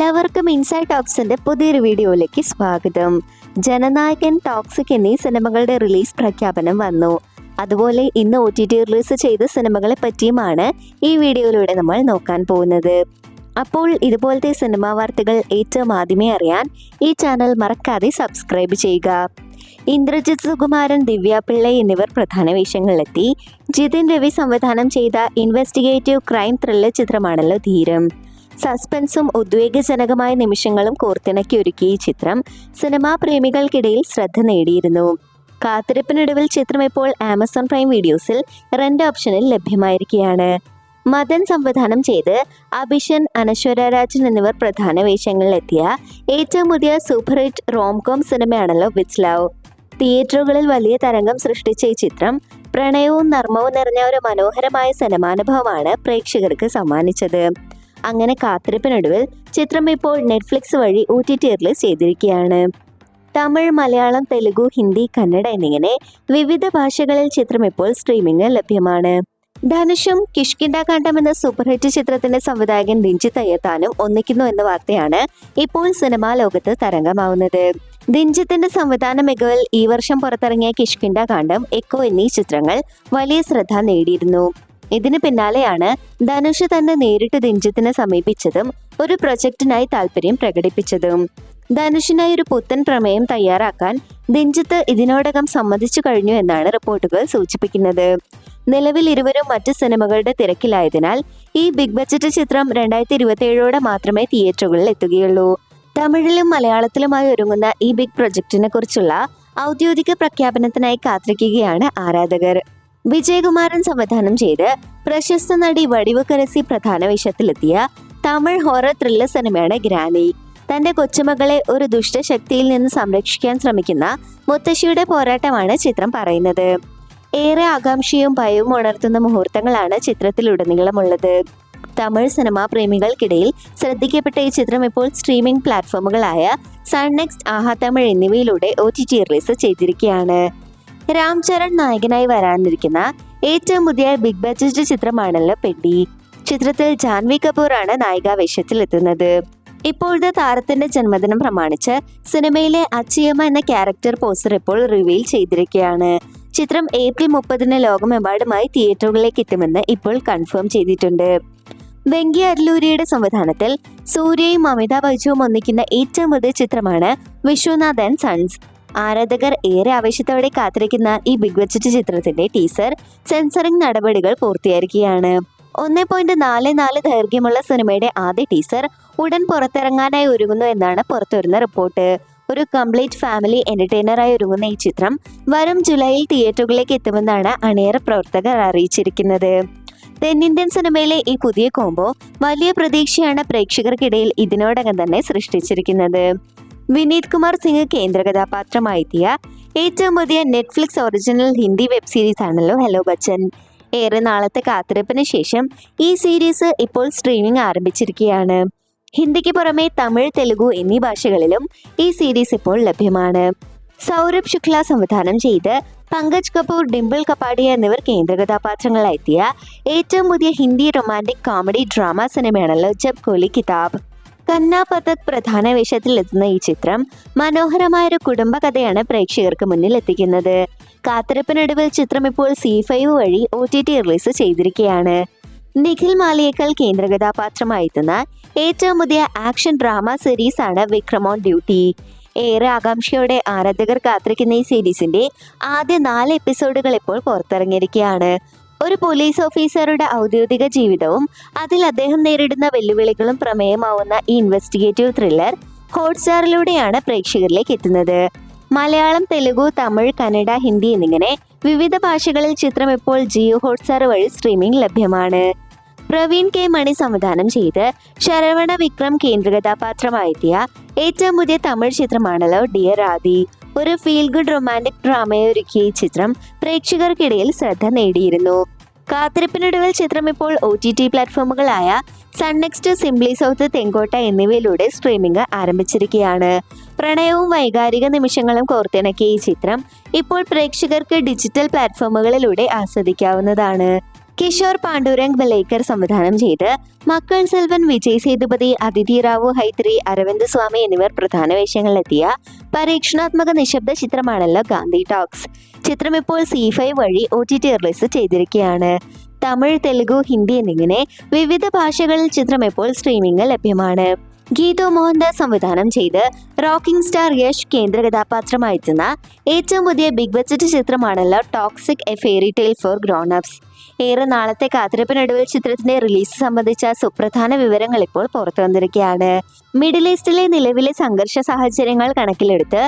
എല്ലാവർക്കും ഇൻസൈഡ് ടോക്സിന്റെ പുതിയൊരു വീഡിയോയിലേക്ക് സ്വാഗതം. ജനനായകൻ, ടോക്സിക് എന്നീ സിനിമകളുടെ റിലീസ് പ്രഖ്യാപനം വന്നു. അതുപോലെ ഇന്ന് OTT റിലീസ് ചെയ്ത സിനിമകളെ പറ്റിയുമാണ് ഈ വീഡിയോയിലൂടെ നമ്മൾ നോക്കാൻ പോകുന്നത്. അപ്പോൾ ഇതുപോലത്തെ സിനിമാ വാർത്തകൾ ഏറ്റവും ആദ്യമേ അറിയാൻ ഈ ചാനൽ മറക്കാതെ സബ്സ്ക്രൈബ് ചെയ്യുക. ഇന്ദ്രജിത് സുകുമാരൻ, ദിവ്യ പിള്ളൈ എന്നിവർ പ്രധാന വേഷങ്ങളിലെത്തി. ജിതിൻ രവി സംവിധാനം ചെയ്ത ഇൻവെസ്റ്റിഗേറ്റീവ് ക്രൈം ത്രില്ലർ ചിത്രമാണല്ലോ ധീരം. സസ്പെൻസും ഉദ്വേഗജനകമായ നിമിഷങ്ങളും കോർത്തിണക്കി ഒരുക്കിയ ഈ ചിത്രം സിനിമാ പ്രേമികൾക്കിടയിൽ ശ്രദ്ധ നേടിയിരുന്നു. കാത്തിരിപ്പിനൊടുവിൽ ചിത്രം ഇപ്പോൾ ആമസോൺ പ്രൈം വീഡിയോസിൽ റെന്റ് ഓപ്ഷനിൽ ലഭ്യമായിരിക്കുകയാണ്. മദൻ സംവിധാനം ചെയ്ത് അഭിഷൻ, അനശ്വര രാജൻ എന്നിവർ പ്രധാന വേഷങ്ങളിലെത്തിയ ഏറ്റവും പുതിയ സൂപ്പർ ഹിറ്റ് റോംകോം സിനിമയാണല്ലോ വിത്ത് ലവ്. തിയേറ്ററുകളിൽ വലിയ തരംഗം സൃഷ്ടിച്ച ഈ ചിത്രം പ്രണയവും നർമ്മവും നിറഞ്ഞ ഒരു മനോഹരമായ സിനിമാനുഭവമാണ് പ്രേക്ഷകർക്ക് സമ്മാനിച്ചത്. അങ്ങനെ കാത്തിരിപ്പിനൊടുവിൽ ചിത്രം ഇപ്പോൾ നെറ്റ്ഫ്ലിക്സ് വഴി OTT റിലീസ് ചെയ്തിരിക്കുകയാണ്. തമിഴ്, മലയാളം, തെലുഗു, ഹിന്ദി, കന്നഡ എന്നിങ്ങനെ വിവിധ ഭാഷകളിൽ ചിത്രം ഇപ്പോൾ സ്ട്രീമിംഗ് ലഭ്യമാണ്. ധനുഷും കിഷ്കിന്ദ കാണ്ഡം എന്ന സൂപ്പർ ഹിറ്റ് ചിത്രത്തിന്റെ സംവിധായകൻ ദിൻജിത്ത് അയ്യത്താനും ഒന്നിക്കുന്നു എന്ന വാർത്തയാണ് ഇപ്പോൾ സിനിമാ ലോകത്ത് തരംഗമാവുന്നത്. ദിൻജിത്തിന്റെ സംവിധാന മികവിൽ ഈ വർഷം പുറത്തിറങ്ങിയ കിഷ്കിന്ദ കാണ്ഡം, എക്കോ എന്നീ ചിത്രങ്ങൾ വലിയ ശ്രദ്ധ നേടിയിരുന്നു. ഇതിന് പിന്നാലെയാണ് ധനുഷ് തന്നെ നേരിട്ട് ദിൻജിത്തിനെ സമീപിച്ചതും ഒരു പ്രൊജക്ടിനായി താല്പര്യം പ്രകടിപ്പിച്ചതും. ധനുഷിനായി ഒരു പുത്തൻ പ്രമേയം തയ്യാറാക്കാൻ ദിൻജിത്ത് ഇതിനോടകം സമ്മതിച്ചു കഴിഞ്ഞു എന്നാണ് റിപ്പോർട്ടുകൾ സൂചിപ്പിക്കുന്നത്. നിലവിൽ ഇരുവരും മറ്റ് സിനിമകളുടെ തിരക്കിലായതിനാൽ ഈ ബിഗ് ബഡ്ജറ്റ് ചിത്രം 2027 മാത്രമേ തിയേറ്ററുകളിൽ എത്തുകയുള്ളൂ. തമിഴിലും മലയാളത്തിലുമായി ഒരുങ്ങുന്ന ഈ ബിഗ് പ്രൊജക്ടിനെ കുറിച്ചുള്ള ഔദ്യോഗിക പ്രഖ്യാപനത്തിനായി കാത്തിരിക്കുകയാണ് ആരാധകർ. വിജയകുമാരൻ സംവിധാനം ചെയ്ത് പ്രശസ്ത നടി വടിവുകരസി പ്രധാന വേഷത്തിലെത്തിയ തമിഴ് ഹൊറർ ത്രില്ലർ സിനിമയാണ് ഗ്രാനി. തന്റെ കൊച്ചുമകളെ ഒരു ദുഷ്ടശക്തിയിൽ നിന്ന് സംരക്ഷിക്കാൻ ശ്രമിക്കുന്ന മുത്തശ്ശിയുടെ പോരാട്ടമാണ് ചിത്രം പറയുന്നത്. ഏറെ ആകാംക്ഷയും ഭയവും ഉണർത്തുന്ന മുഹൂർത്തങ്ങളാണ് ചിത്രത്തിലുടനീളമുള്ളത്. തമിഴ് സിനിമാ പ്രേമികൾക്കിടയിൽ ശ്രദ്ധിക്കപ്പെട്ട ഈ ചിത്രം ഇപ്പോൾ സ്ട്രീമിംഗ് പ്ലാറ്റ്ഫോമുകളായ സൺ നെക്സ്റ്റ്, ആഹാ തമിഴ് എന്നിവയിലൂടെ OTT റിലീസ് ചെയ്തിരിക്കുകയാണ്. രാം ചരൺ നായകനായി വരാനിരിക്കുന്ന ഏറ്റവും പുതിയ ബിഗ് ബഡ്ജറ്റ് ചിത്രമാണല്ലോ പെഡി. ചിത്രത്തിൽ ജാൻവി കപൂർ ആണ് നായികാവേഷത്തിൽ എത്തുന്നത്. ഇപ്പോഴത്തെ താരത്തിന്റെ ജന്മദിനം പ്രമാണിച്ച് സിനിമയിലെ അച്ചിയമ്മ എന്ന ക്യാരക്ടർ പോസ്റ്റർ ഇപ്പോൾ റിവീൽ ചെയ്തിരിക്കുകയാണ്. ചിത്രം ഏപ്രിൽ 30 ലോകമെമ്പാടുമായി തിയേറ്ററുകളിലേക്ക് എത്തുമെന്ന് ഇപ്പോൾ കൺഫേം ചെയ്തിട്ടുണ്ട്. വെങ്കി അർലൂരിയുടെ സംവിധാനത്തിൽ സൂര്യയും അമിതാഭ് ബച്ചനും ഒന്നിക്കുന്ന ഏറ്റവും പുതിയ ചിത്രമാണ് വിശ്വനാഥ് ആൻഡ് സൺസ്. ആരാധകർ ഏറെ ആവേശത്തോടെ കാത്തിരിക്കുന്ന ഈ ബിഗ് ബഡ്ജറ്റ് ചിത്രത്തിന്റെ ടീസർ സെൻസറിംഗ് നടപടികൾ പൂർത്തിയായിരിക്കുകയാണ്. 1.44 ദൈർഘ്യമുള്ള സിനിമയുടെ ആദ്യ ടീസർ ഉടൻ പുറത്തിറങ്ങാനായി ഒരുങ്ങുന്നു എന്നാണ് പുറത്തുവരുന്ന റിപ്പോർട്ട്. ഒരു കംപ്ലീറ്റ് ഫാമിലി എന്റർടൈനറായി ഒരുങ്ങുന്ന ഈ ചിത്രം വരും ജൂലൈയിൽ തിയേറ്ററുകളിലേക്ക് എത്തുമെന്നാണ് അണിയറ പ്രവർത്തകർ അറിയിച്ചിരിക്കുന്നത്. തെന്നിന്ത്യൻ സിനിമയിലെ ഈ പുതിയ കോംബോ വലിയ പ്രതീക്ഷയാണ് പ്രേക്ഷകർക്കിടയിൽ ഇതിനോടകം തന്നെ സൃഷ്ടിച്ചിരിക്കുന്നത്. വിനീത് കുമാർ സിംഗ് കേന്ദ്ര കഥാപാത്രമായെത്തിയ ഏറ്റവും പുതിയ Netflix original Hindi web series ആണല്ലോ ഹലോ ബച്ചൻ. ഏറെ നാളത്തെ കാത്തിരിപ്പിന് ശേഷം ഈ സീരീസ് ഇപ്പോൾ സ്ട്രീമിംഗ് ആരംഭിച്ചിരിക്കുകയാണ്. ഹിന്ദിക്ക് പുറമെ തമിഴ്, തെലുഗു എന്നീ ഭാഷകളിലും ഈ സീരീസ് ഇപ്പോൾ ലഭ്യമാണ്. സൗരഭ് ശുക്ല സംവിധാനം ചെയ്ത് പങ്കജ് കപൂർ, ഡിംപിൾ കപാഡിയ എന്നിവർ കേന്ദ്ര കഥാപാത്രങ്ങളായെത്തിയ ഏറ്റവും പുതിയ ഹിന്ദി റൊമാൻറ്റിക് കോമഡി ഡ്രാമ സിനിമയാണല്ലോ ജബ് കോലി കിതാബ്. കന്ന പതക് പ്രധാന വേഷത്തിൽ എത്തുന്ന ഈ ചിത്രം മനോഹരമായൊരു കുടുംബകഥയാണ് പ്രേക്ഷകർക്ക് മുന്നിൽ എത്തിക്കുന്നത്. കാത്തിരിപ്പിനൊടുവിൽ ചിത്രം ഇപ്പോൾ C5 വഴി OTT റിലീസ് ചെയ്തിരിക്കുകയാണ്. നിഖിൽ മാലിയേക്കൽ കേന്ദ്ര കഥാപാത്രമായി എത്തുന്ന ഏറ്റവും പുതിയ ആക്ഷൻ ഡ്രാമ സീരീസ് ആണ് വിക്രം ഓൺ ഡ്യൂട്ടി. ഏറെ ആകാംക്ഷയോടെ ആരാധകർ കാത്തിരിക്കുന്ന ഈ സീരീസിന്റെ ആദ്യ 4 എപ്പിസോഡുകൾ ഇപ്പോൾ പുറത്തിറങ്ങിയിരിക്കുകയാണ്. ഒരു പോലീസ് ഓഫീസറുടെ ഔദ്യോഗിക ജീവിതവും അതിൽ അദ്ദേഹം നേരിടുന്ന വെല്ലുവിളികളും പ്രമേയമാവുന്ന ഈ ഇൻവെസ്റ്റിഗേറ്റീവ് ത്രില്ലർ ഹോട്ട്സ്റ്റാറിലൂടെയാണ് പ്രേക്ഷകരിലേക്ക് എത്തുന്നത്. മലയാളം, തെലുഗു, തമിഴ്, കന്നഡ, ഹിന്ദി എന്നിങ്ങനെ വിവിധ ഭാഷകളിൽ ചിത്രം ഇപ്പോൾ ജിയോ ഹോട്ട്സ്റ്റാർ വഴി സ്ട്രീമിംഗ് ലഭ്യമാണ്. പ്രവീൺ K മണി സംവിധാനം ചെയ്ത് ശരവണ വിക്രം കേന്ദ്ര കഥാപാത്രമായെത്തിയ ഏറ്റവും പുതിയ തമിഴ് ചിത്രമാണല്ലോ ഡിയർ ആദി. ഒരു ഫീൽ ഗുഡ് റൊമാൻറ്റിക് ഡ്രാമയൊരുക്കിയ ഈ ചിത്രം പ്രേക്ഷകർക്കിടയിൽ ശ്രദ്ധ നേടിയിരുന്നു. കാത്തിരിപ്പിനൊടുവിൽ ചിത്രം ഇപ്പോൾ OTT പ്ലാറ്റ്ഫോമുകളായ Sun Next, Simply South, Tentkotta എന്നിവയിലൂടെ സ്ട്രീമിംഗ് ആരംഭിച്ചിരിക്കുകയാണ്. പ്രണയവും വൈകാരിക നിമിഷങ്ങളും കോർത്തിണക്കിയ ഈ ചിത്രം ഇപ്പോൾ പ്രേക്ഷകർക്ക് ഡിജിറ്റൽ പ്ലാറ്റ്ഫോമുകളിലൂടെ ആസ്വദിക്കാവുന്നതാണ്. കിഷോർ പാണ്ഡുരംഗ് ബലേക്കർ സംവിധാനം ചെയ്ത് മക്കൾ സെൽവൻ, വിജയ് സേതുപതി, അതിഥി റാവു ഹൈത്രി, അരവിന്ദ് സ്വാമി എന്നിവർ പ്രധാന വേഷങ്ങളിലെത്തിയ പരീക്ഷണാത്മക നിശബ്ദ ചിത്രമാണല്ലോ ഗാന്ധി ടോക്സ്. ചിത്രം ഇപ്പോൾ C5 വഴി OTT റിലീസ് ചെയ്തിരിക്കുകയാണ്. തമിഴ്, തെലുഗു, ഹിന്ദി എന്നിങ്ങനെ വിവിധ ഭാഷകളിൽ ചിത്രം ഇപ്പോൾ സ്ട്രീമിംഗിൽ ലഭ്യമാണ്. ഗീതു മോഹൻദാസ് സംവിധാനം ചെയ്ത് റോക്കിംഗ് സ്റ്റാർ യശ് കേന്ദ്ര കഥാപാത്രമായെത്തുന്ന ഏറ്റവും പുതിയ ബിഗ് ബഡ്ജറ്റ് ചിത്രമാണല്ലോ Toxic, a fairy tale for grown ups. ഏറെ നാളത്തെ കാത്തിരിപ്പിനൊടുവിൽ ചിത്രത്തിന്റെ റിലീസ് സംബന്ധിച്ച സുപ്രധാന വിവരങ്ങൾ ഇപ്പോൾ പുറത്തു വന്നിരിക്കുകയാണ്. മിഡിൽ ഈസ്റ്റിലെ നിലവിലെ സംഘർഷ സാഹചര്യങ്ങൾ കണക്കിലെടുത്ത്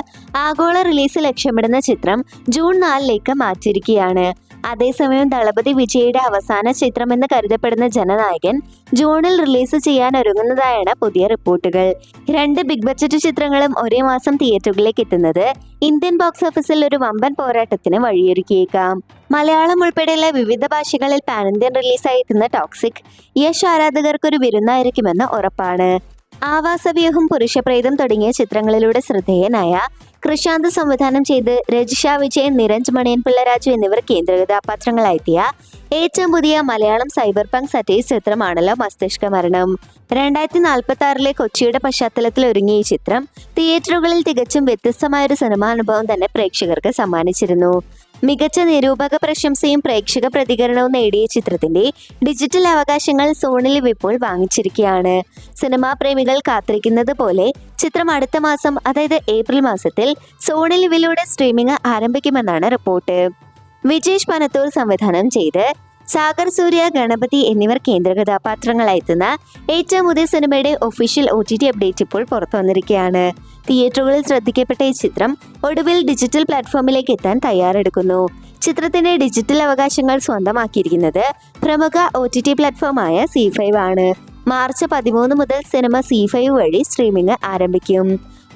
ആഗോള റിലീസ് ലക്ഷ്യമിടുന്ന ചിത്രം ജൂൺ 4 മാറ്റിയിരിക്കുകയാണ്. അതേസമയം ദളപതി വിജയുടെ അവസാന ചിത്രമെന്ന് കരുതപ്പെടുന്ന ജനനായകൻ ജൂണിൽ റിലീസ് ചെയ്യാൻ ഒരുങ്ങുന്നതായാണ് പുതിയ റിപ്പോർട്ടുകൾ. 2 ബിഗ് ബഡ്ജറ്റ് ചിത്രങ്ങളും ഒരേ മാസം തിയേറ്ററുകളിലേക്ക് എത്തുന്നത് ഇന്ത്യൻ ബോക്സ് ഓഫീസിൽ ഒരു വമ്പൻ പോരാട്ടത്തിന് വഴിയൊരുക്കിയേക്കാം. മലയാളം ഉൾപ്പെടെയുള്ള വിവിധ ഭാഷകളിൽ പാൻ ഇന്ത്യൻ റിലീസായി എത്തുന്ന ടോക്സിക് യശ് ആരാധകർക്കൊരു വിരുന്നായിരിക്കുമെന്ന് ഉറപ്പാണ്. ആവാസവ്യൂഹം, പുരുഷപ്രേതം തുടങ്ങിയ ചിത്രങ്ങളിലൂടെ ശ്രദ്ധേയനായ കൃഷാന്ത് സംവിധാനം ചെയ്ത് രജിഷ വിജയൻ, നിരഞ്ജ് മണിയൻ പിള്ളരാജു എന്നിവർ കേന്ദ്ര കഥാപാത്രങ്ങളായെത്തിയ ഏറ്റവും പുതിയ മലയാളം സൈബർ പങ്ക് സറ്റീർ ചിത്രമാണല്ലോ മസ്തിഷ്ക മരണം. 2046 കൊച്ചിയുടെ പശ്ചാത്തലത്തിൽ ഒരുങ്ങിയ ഈ ചിത്രം തിയേറ്ററുകളിൽ തികച്ചും വ്യത്യസ്തമായൊരു സിനിമാനുഭവം തന്നെ പ്രേക്ഷകർക്ക് സമ്മാനിച്ചിരുന്നു. മികച്ച നിരൂപക പ്രശംസയും പ്രേക്ഷക പ്രതികരണവും നേടിയ ചിത്രത്തിന്റെ ഡിജിറ്റൽ അവകാശങ്ങൾ സോണി ലിവ് ഇപ്പോൾ വാങ്ങിച്ചിരിക്കുകയാണ്. സിനിമാ പ്രേമികൾ കാത്തിരിക്കുന്നത് പോലെ ചിത്രം അടുത്ത മാസം, അതായത് ഏപ്രിൽ മാസത്തിൽ Sony ലിവിലൂടെ streaming ആരംഭിക്കുമെന്നാണ് report. Vijesh Panathur സംവിധാനം ചെയ്ത് സാഗർ സൂര്യ, ഗണപതി എന്നിവർ കേന്ദ്ര കഥാപാത്രങ്ങളായെത്തുന്ന ഏറ്റവും പുതിയ സിനിമയുടെ ഒഫീഷ്യൽ OTT അപ്ഡേറ്റ് ഇപ്പോൾ പുറത്തു വന്നിരിക്കുകയാണ്. തിയേറ്ററുകളിൽ ശ്രദ്ധിക്കപ്പെട്ട ഈ ചിത്രം ഒടുവിൽ ഡിജിറ്റൽ പ്ലാറ്റ്ഫോമിലേക്ക് എത്താൻ തയ്യാറെടുക്കുന്നു. ചിത്രത്തിന്റെ ഡിജിറ്റൽ അവകാശങ്ങൾ സ്വന്തമാക്കിയിരിക്കുന്നത് പ്രമുഖ OTT പ്ലാറ്റ്ഫോമായ C5 ആണ്. മാർച്ച് 13 മുതൽ സിനിമ C5 വഴി സ്ട്രീമിംഗ് ആരംഭിക്കും.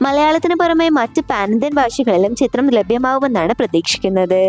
മലയാളത്തിന് പുറമെ മറ്റ് പാൻ ഇന്ത്യൻ ഭാഷകളിലും ചിത്രം ലഭ്യമാവുമെന്നാണ് പ്രതീക്ഷിക്കുന്നത്.